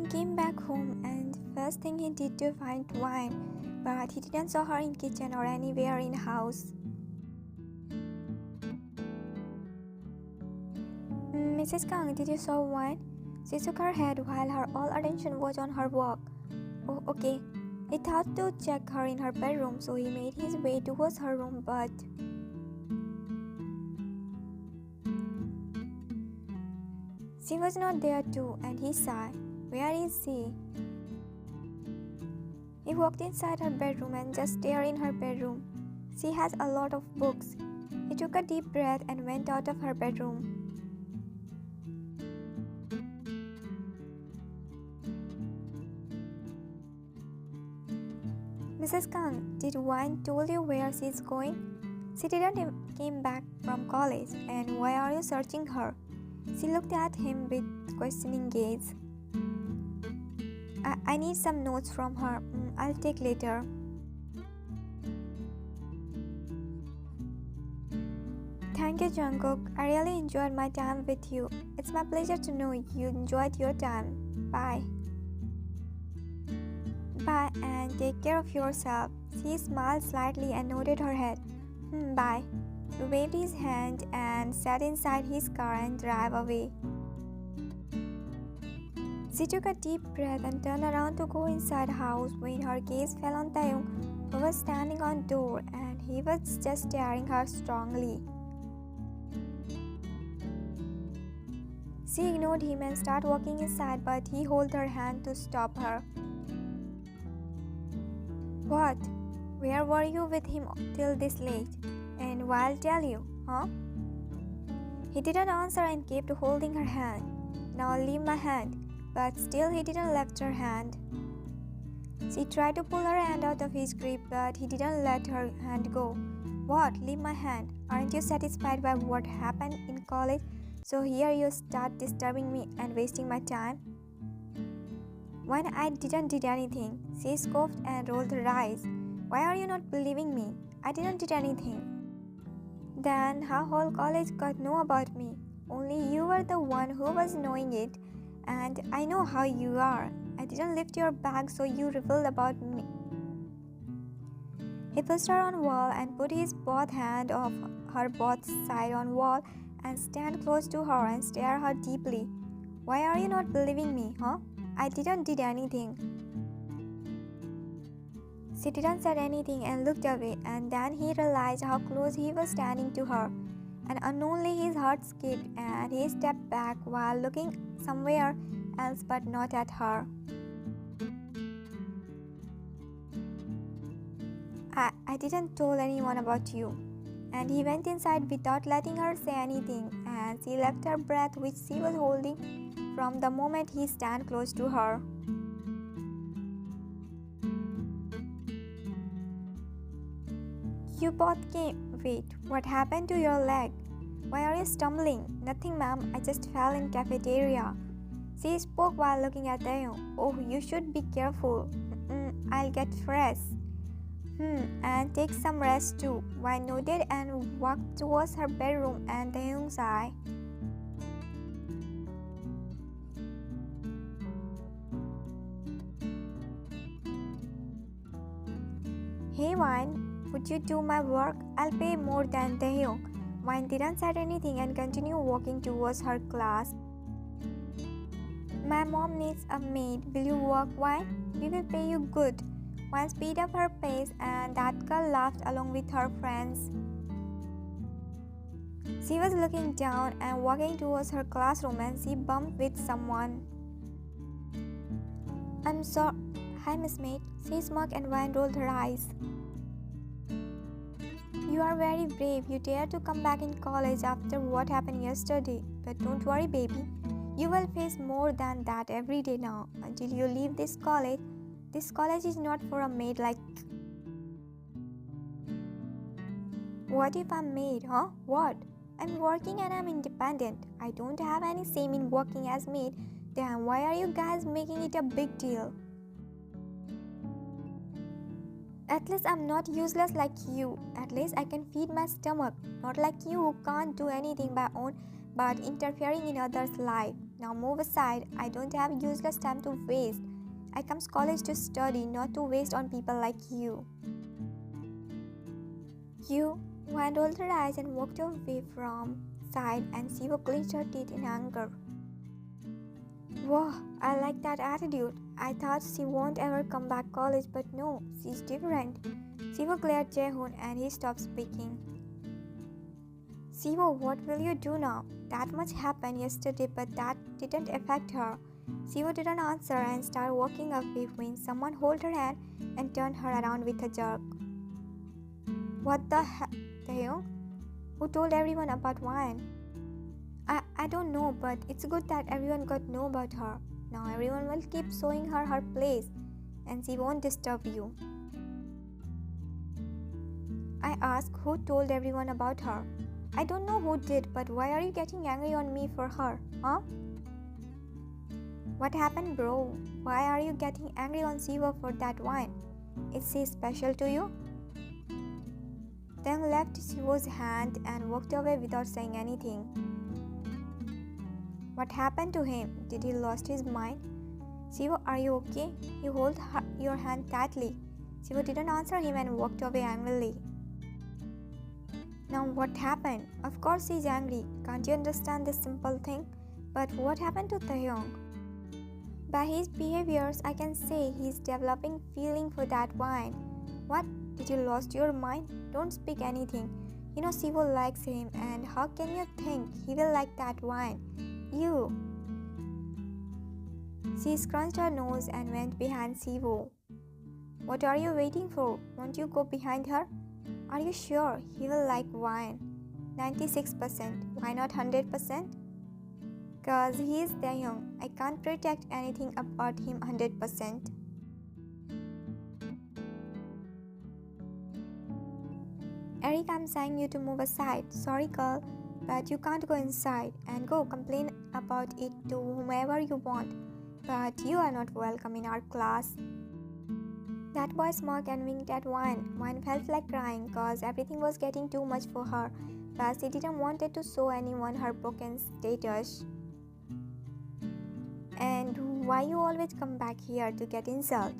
came back home and first thing he did to find wine, but he didn't saw her in kitchen or anywhere in house. Mrs. Kang, did you saw wine? She shook her head while her all attention was on her work. Oh, okay. He thought to check her in her bedroom, so he made his way towards her room, but she was not there too, and he sighed. Where is she? He walked inside her bedroom and just stared in her bedroom. She has a lot of books. He took a deep breath and went out of her bedroom. Mrs. Kang, did Wine told you where she is going? She didn't came back from college, and why are you searching her? She looked at him with questioning gaze. I need some notes from her. I'll take later. Thank you, Jungkook. I really enjoyed my time with you. It's my pleasure to know you enjoyed your time. Bye. Bye, and take care of yourself. She smiled slightly and nodded her head. Bye. He waved his hand and sat inside his car and drove away. She took a deep breath and turned around to go inside the house when her gaze fell on Teahyung, who was standing on the door, and he was just staring her strongly. She ignored him and started walking inside, but he held her hand to stop her. What? Where were you with him till this late? And I'll tell you, huh? He didn't answer and kept holding her hand. Now leave my hand. But still he didn't let her hand. She tried to pull her hand out of his grip, but he didn't let her hand go. What? Leave my hand. Aren't you satisfied by what happened in college? So here you start disturbing me and wasting my time? When I didn't did anything, she scoffed and rolled her eyes. Why are you not believing me? I didn't did anything. Then how whole college got know about me? Only you were the one who was knowing it, and I know how you are. I didn't lift your bag, so you revealed about me. He pushed her on wall and put his both hand of her both side on wall and stand close to her and stare her deeply. Why are you not believing me, huh? I didn't did anything. She didn't say anything and looked away, and then he realized how close he was standing to her, and unknowingly his heart skipped and he stepped back while looking somewhere else but not at her. I didn't tell anyone about you. And he went inside without letting her say anything, and she left her breath which she was holding from the moment he stand close to her. You both came. Wait, what happened to your leg? Why are you stumbling? Nothing, ma'am. I just fell in cafeteria. She spoke while looking at Teahyung. Oh, you should be careful. I'll get fresh. And take some rest too. Wine nodded and walked towards her bedroom and Teahyung sighed. Hey Wine, would you do my work? I'll pay more than Teahyung. Wine didn't say anything and continued walking towards her class. My mom needs a maid. Will you work, Wine? We will pay you good. Wine speed up her pace and that girl laughed along with her friends. She was looking down and walking towards her classroom and she bumped with someone. I'm sorry. Hi, Miss Maid. She smirked and Wine rolled her eyes. You are very brave. You dare to come back in college after what happened yesterday. But don't worry, baby. You will face more than that every day now until you leave this college. This college is not for a maid like... What if I'm maid, huh? What? I'm working and I'm independent. I don't have any say in working as maid. Then why are you guys making it a big deal? At least I'm not useless like you. At least I can feed my stomach. Not like you who can't do anything by own but interfering in others' life. Now move aside. I don't have useless time to waste. I come to college to study, not to waste on people like you. You Wan rolled her eyes and walked away from side, and Siva clenched her teeth in anger. Whoa, I like that attitude. I thought she won't ever come back college, but no, she's different. Siva glared at Jaehoon and he stopped speaking. Siva, what will you do now? That much happened yesterday, but that didn't affect her. Siva didn't answer and started walking away when someone held her hand and turned her around with a jerk. What the heck, Teahyung? Who told everyone about Wine? I don't know, but it's good that everyone got to know about her. Now everyone will keep showing her her place, and she won't disturb you. I asked who told everyone about her. I don't know who did, but why are you getting angry on me for her, huh? What happened, bro? Why are you getting angry on Siva for that wine? Is she special to you? Then left Siva's hand and walked away without saying anything. What happened to him? Did he lost his mind? Siva, are you okay? He held your hand tightly. Siva didn't answer him and walked away angrily. Now what happened? Of course he's angry. Can't you understand this simple thing? But what happened to Teahyung? By his behaviors, I can say he's developing feeling for that wine. What? Did you lost your mind? Don't speak anything. You know Siva likes him, and how can you think he will like that wine? You. She scrunched her nose and went behind Siva. What are you waiting for? Won't you go behind her? Are you sure he will like wine? 96%. Why not 100%? Cause he is Teahyung. I can't protect anything about him 100%. Eric, I'm saying you to move aside. Sorry, girl, but you can't go inside and go complain about it to whomever you want. But you are not welcome in our class. That boy smirked and winked at Wine. Wine felt like crying cause everything was getting too much for her, but she didn't want it to show anyone her broken status. And why you always come back here to get insulted?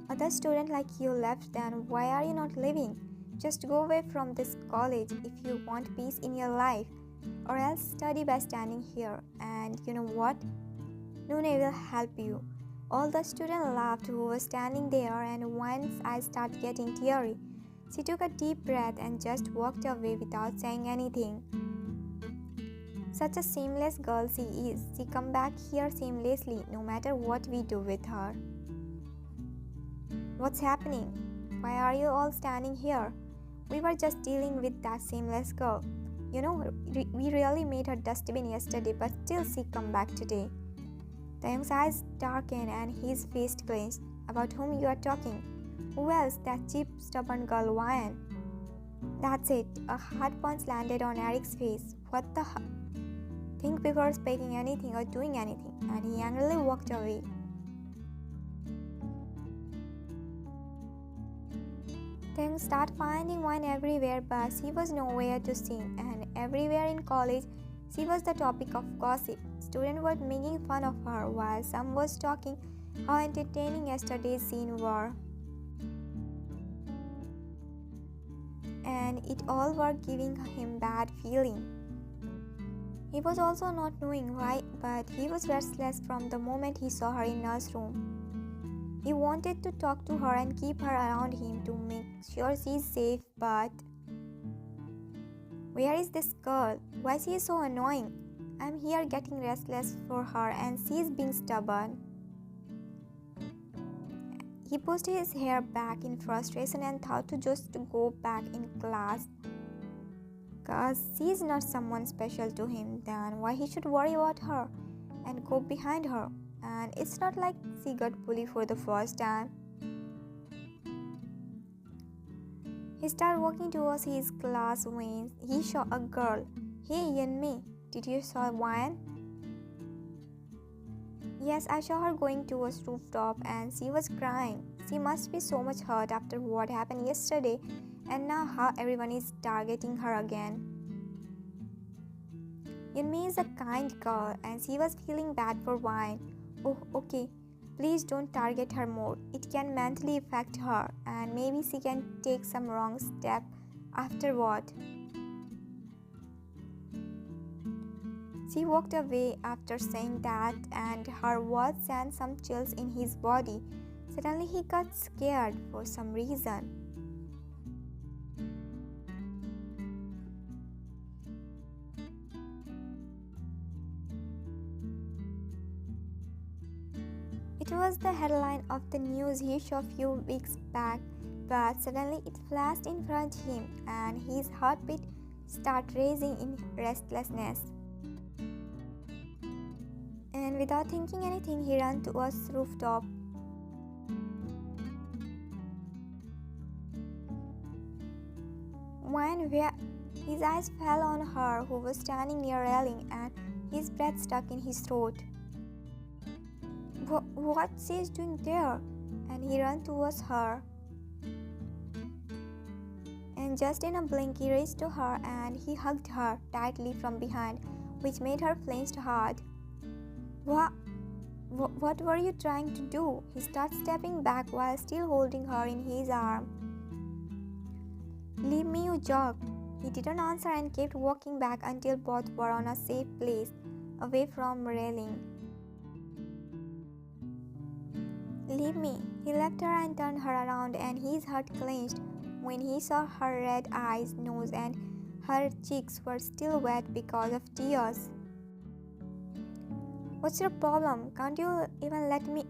Other students like you left, then why are you not leaving? Just go away from this college if you want peace in your life, or else study by standing here. And you know what? Nune will help you. All the students laughed who were standing there, and once I started getting teary, she took a deep breath and just walked away without saying anything. Such a shameless girl she is. She come back here shamelessly no matter what we do with her. What's happening? Why are you all standing here? We were just dealing with that shameless girl. You know, we really made her dustbin yesterday, but still she come back today. Teahyung's eyes darkened and his face clenched. About whom you are talking? Who else? That cheap, stubborn girl, Wyan. That's it. A hard punch landed on Eric's face. What the h? Think before speaking anything or doing anything. And he angrily walked away. Teahyung started finding Wine everywhere, but she was nowhere to see. And everywhere in college, she was the topic of gossip. Students were making fun of her, while some was talking how entertaining yesterday's scene were. And it all were giving him bad feeling. He was also not knowing why, but he was restless from the moment he saw her in nurse room. He wanted to talk to her and keep her around him to make sure she's safe, but where is this girl? Why she is so annoying? I'm here getting restless for her and she's being stubborn. He pushed his hair back in frustration and thought to just go back in class. Cause she's not someone special to him, then why he should worry about her and go behind her? And it's not like she got bullied for the first time. He started walking towards his class when he saw a girl. Hey, Yeonmi, did you saw Wyan? Yes, I saw her going towards rooftop and she was crying. She must be so much hurt after what happened yesterday and now how everyone is targeting her again. Yunmi is a kind girl and she was feeling bad for Wine. Oh, okay. Please don't target her more. It can mentally affect her and maybe she can take some wrong step afterward. She walked away after saying that, and her words sent some chills in his body. Suddenly he got scared for some reason. It was the headline of the news he saw a few weeks back, but suddenly it flashed in front of him and his heartbeat started racing in restlessness. And without thinking anything, he ran towards the rooftop. Where his eyes fell on her, who was standing near railing, and his breath stuck in his throat. What she is doing there? And he ran towards her. And just in a blink, he reached to her and he hugged her tightly from behind, which made her flinch hard. What were you trying to do? He started stepping back while still holding her in his arm. Leave me, you jerk. He didn't answer and kept walking back until both were on a safe place, away from railing. Leave me. He left her and turned her around, and his heart clenched when he saw her red eyes, nose, and her cheeks were still wet because of tears. What's your problem? Can't you even let me?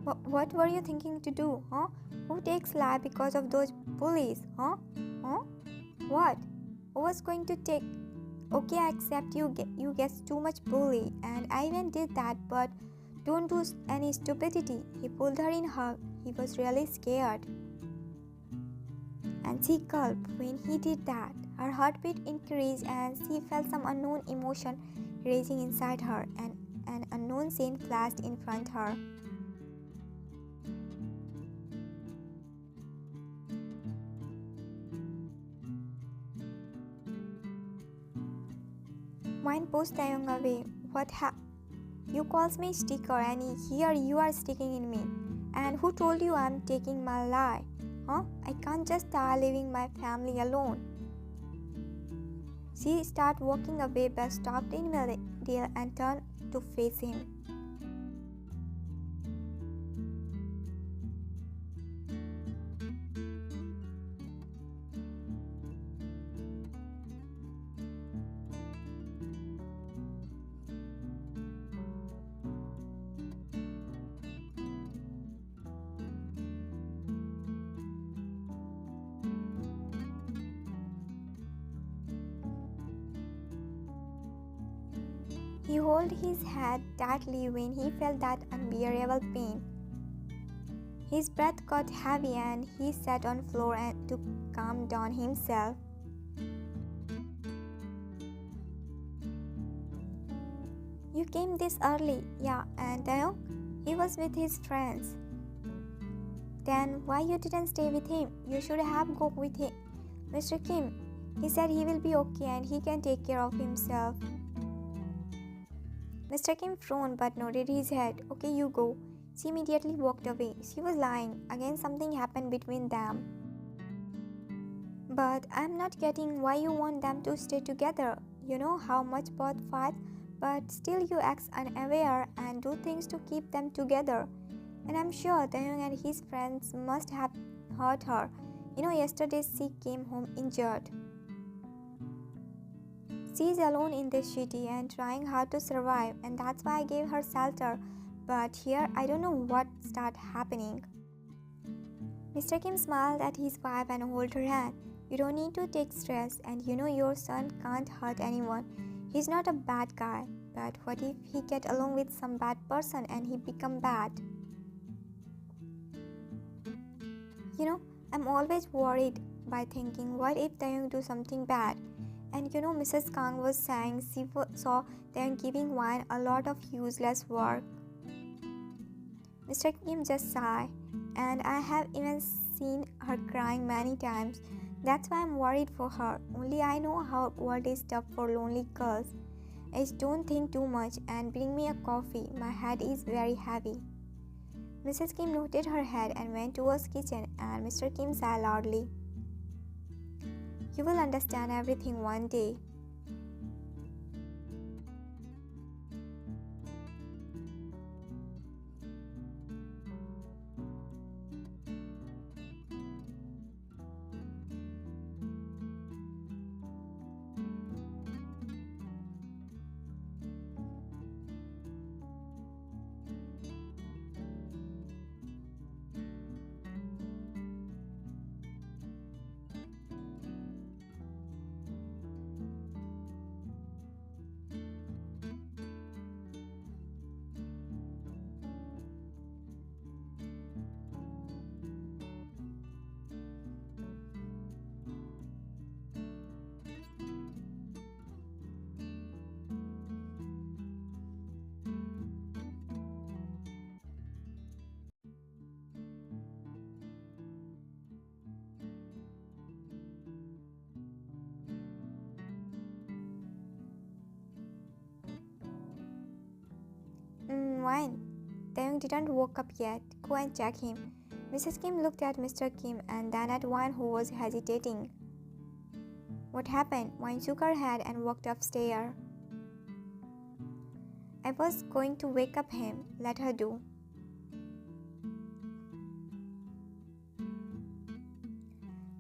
What were you thinking to do, huh? Who takes life because of those bullies, huh? Huh? What? Who was going to take? Okay, I accept you get too much bully, and I even did that, but don't do any stupidity. He pulled her in hug. He was really scared. And she gulped when he did that. Her heartbeat increased and she felt some unknown emotion raging inside her, and an unknown scene flashed in front of her. Wine pushed Taehyung away. You calls me sticker and here you are sticking in me. And who told you I'm taking my lie? Huh? I can't just die leaving my family alone. She started walking away but stopped in middle and turned to face him. He held his head tightly when he felt that unbearable pain. His breath got heavy and he sat on the floor to calm down himself. You came this early, yeah, and Taehyung? He was with his friends. Then why you didn't stay with him? You should have gone with him. Mr. Kim, he said he will be okay and he can take care of himself. Mr. Kim frowned but nodded his head. Okay, you go. She immediately walked away. She was lying. Again, something happened between them. But I'm not getting why you want them to stay together. You know how much both fight, but still you act unaware and do things to keep them together. And I'm sure Taehyung and his friends must have hurt her. You know, yesterday she came home injured. She is alone in this city and trying hard to survive, and that's why I gave her shelter. But here, I don't know what started happening. Mr. Kim smiled at his wife and held her hand. You don't need to take stress, and you know your son can't hurt anyone. He's not a bad guy. But what if he get along with some bad person and he become bad? You know, I'm always worried by thinking, what if Taehyung do something bad? And you know, Mrs. Kang was saying she saw them giving Wine a lot of useless work. Mr. Kim just sighed, and I have even seen her crying many times. That's why I'm worried for her. Only I know how world is tough for lonely girls. Don't think too much and bring me a coffee. My head is very heavy." Mrs. Kim nodded her head and went towards the kitchen, and Mr. Kim said loudly, "You will understand everything one day." Wine. Taehyung didn't woke up yet. Go and check him." Mrs. Kim looked at Mr. Kim and then at Wine, who was hesitating. "What happened?" Wine shook her head and walked upstairs. "I was going to wake up him. Let her do."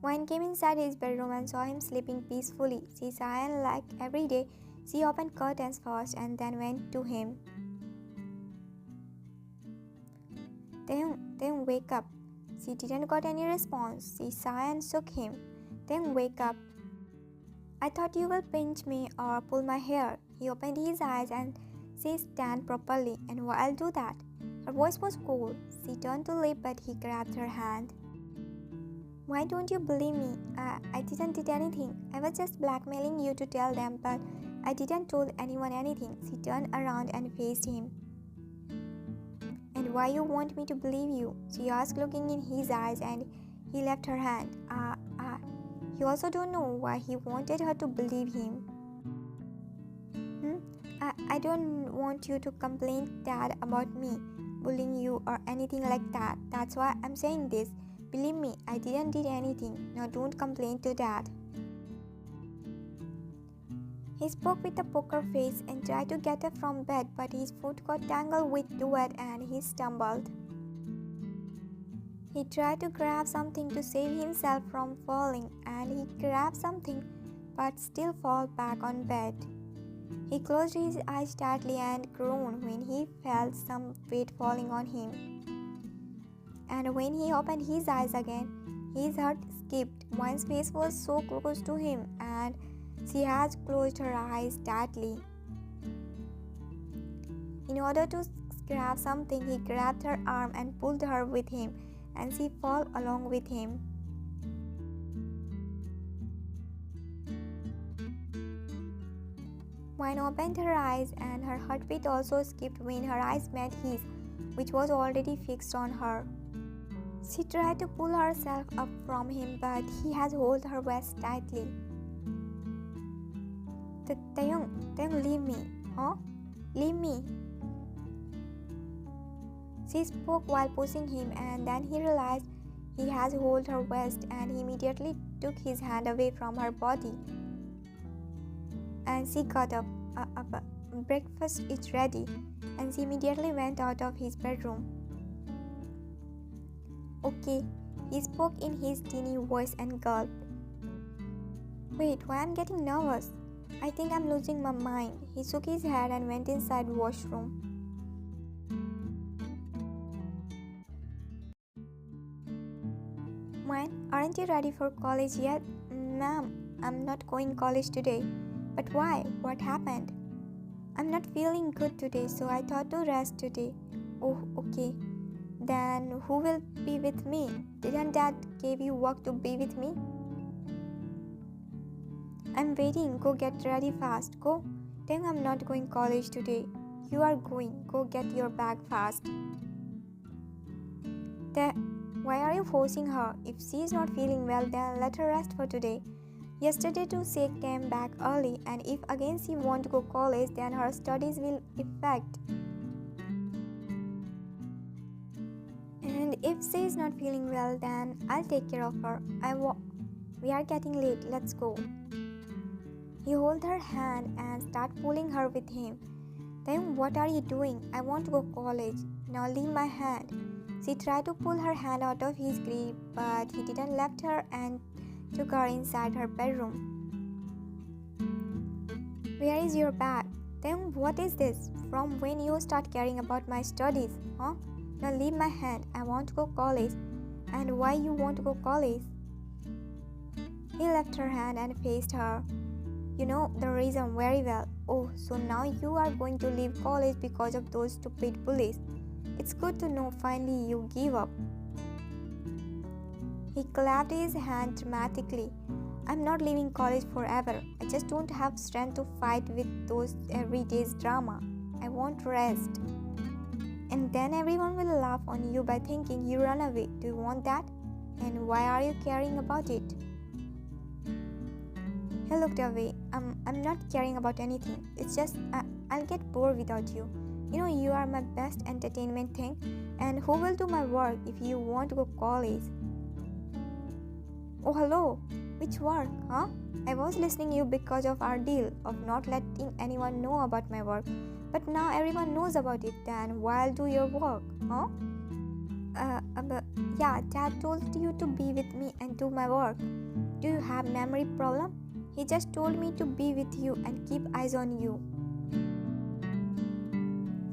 Wine came inside his bedroom and saw him sleeping peacefully. She sighed, and like every day, she opened curtains first and then went to him. Taehyung, wake up." She didn't got any response. She sighed and shook him. "Taehyung, wake up. I thought you will pinch me or pull my hair." He opened his eyes and she stand properly, and I'll do that. Her voice was cold. She turned to leave, but he grabbed her hand. "Why don't you believe me? I didn't did anything. I was just blackmailing you to tell them, but I didn't told anyone anything." She turned around and faced him. "And why you want me to believe you?" she asked, looking in his eyes, and he left her hand. He also don't know why he wanted her to believe him. I don't want you to complain, Dad, about me bullying you or anything like that. That's why I'm saying this. Believe me, I didn't did anything. Now don't complain to Dad." He spoke with a poker face and tried to get up from bed, but his foot got tangled with duet and he stumbled. He tried to grab something to save himself from falling, and he grabbed something but still fell back on bed. He closed his eyes tightly and groaned when he felt some weight falling on him. And when he opened his eyes again, his heart skipped. One's face was so close to him, and she had closed her eyes tightly. In order to grab something, he grabbed her arm and pulled her with him, and she fell along with him. Wine opened her eyes, and her heartbeat also skipped when her eyes met his, which was already fixed on her. She tried to pull herself up from him, but he had held her waist tightly. Taehyung, leave me. Huh? Leave me." She spoke while pushing him, and then he realized he had held her waist, and he immediately took his hand away from her body. And she got up. Breakfast is ready." And she immediately went out of his bedroom. "Okay," he spoke in his teeny voice and gulped. "Wait, why I'm getting nervous? I think I'm losing my mind." He shook his head and went inside the washroom. "Mine, aren't you ready for college yet?" "Ma'am, I'm not going college today." "But why? What happened?" "I'm not feeling good today, so I thought to rest today." "Oh, okay. Then who will be with me? Didn't Dad give you work to be with me?" "I'm waiting. Go get ready fast. Go." "Then I'm not going college today." "You are going. Go get your bag fast." "Why are you forcing her? If she is not feeling well, then let her rest for today. Yesterday too she came back early, and if again she won't go college, then her studies will affect. And if she is not feeling well, then I'll take care of her. We are getting late, let's go. He held her hand and started pulling her with him. Then what are you doing? I want to go college. Now leave my hand. She tried to pull her hand out of his grip, but he didn't left her and took her inside her bedroom. Where is your bag? Then what is this? From when you start caring about my studies, huh? Now leave my hand. I want to go college. And why you want to go college? He left her hand and faced her. You know the reason very well. Oh, so now you are going to leave college because of those stupid bullies. It's good to know finally you give up. He clapped his hand dramatically. I'm not leaving college forever. I just don't have strength to fight with those everyday's drama. I want rest. And then everyone will laugh on you by thinking you run away. Do you want that? And why are you caring about it? He looked away. I'm not caring about anything. It's just I'll get bored without you. You know you are my best entertainment thing. And who will do my work if you want to go college? Oh hello. Which work, huh? I was listening you because of our deal of not letting anyone know about my work. But now everyone knows about it. Then why I'll do your work, huh? Yeah, Dad told you to be with me and do my work. Do you have memory problem? He just told me to be with you and keep eyes on you.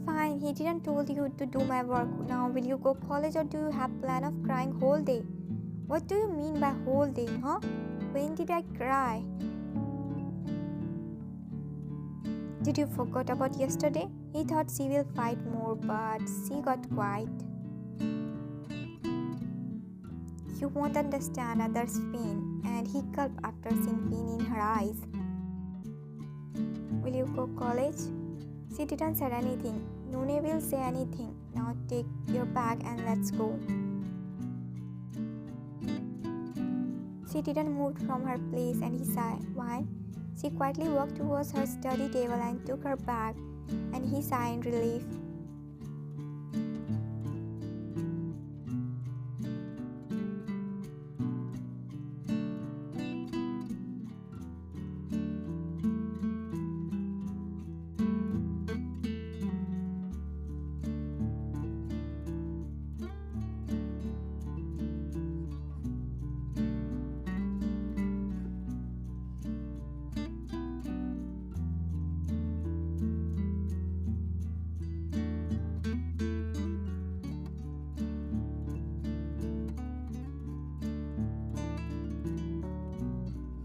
Fine, he didn't told you to do my work. Now will you go college or do you have plan of crying whole day? What do you mean by whole day, huh? When did I cry? Did you forget about yesterday? He thought she will fight more, but she got quiet. You won't understand others' pain, and he gulped after seeing pain in her eyes. Will you go college? She didn't say anything. Nune will say anything. Now take your bag and let's go. She didn't move from her place and he sighed. Why? She quietly walked towards her study table and took her bag, and he sighed in relief.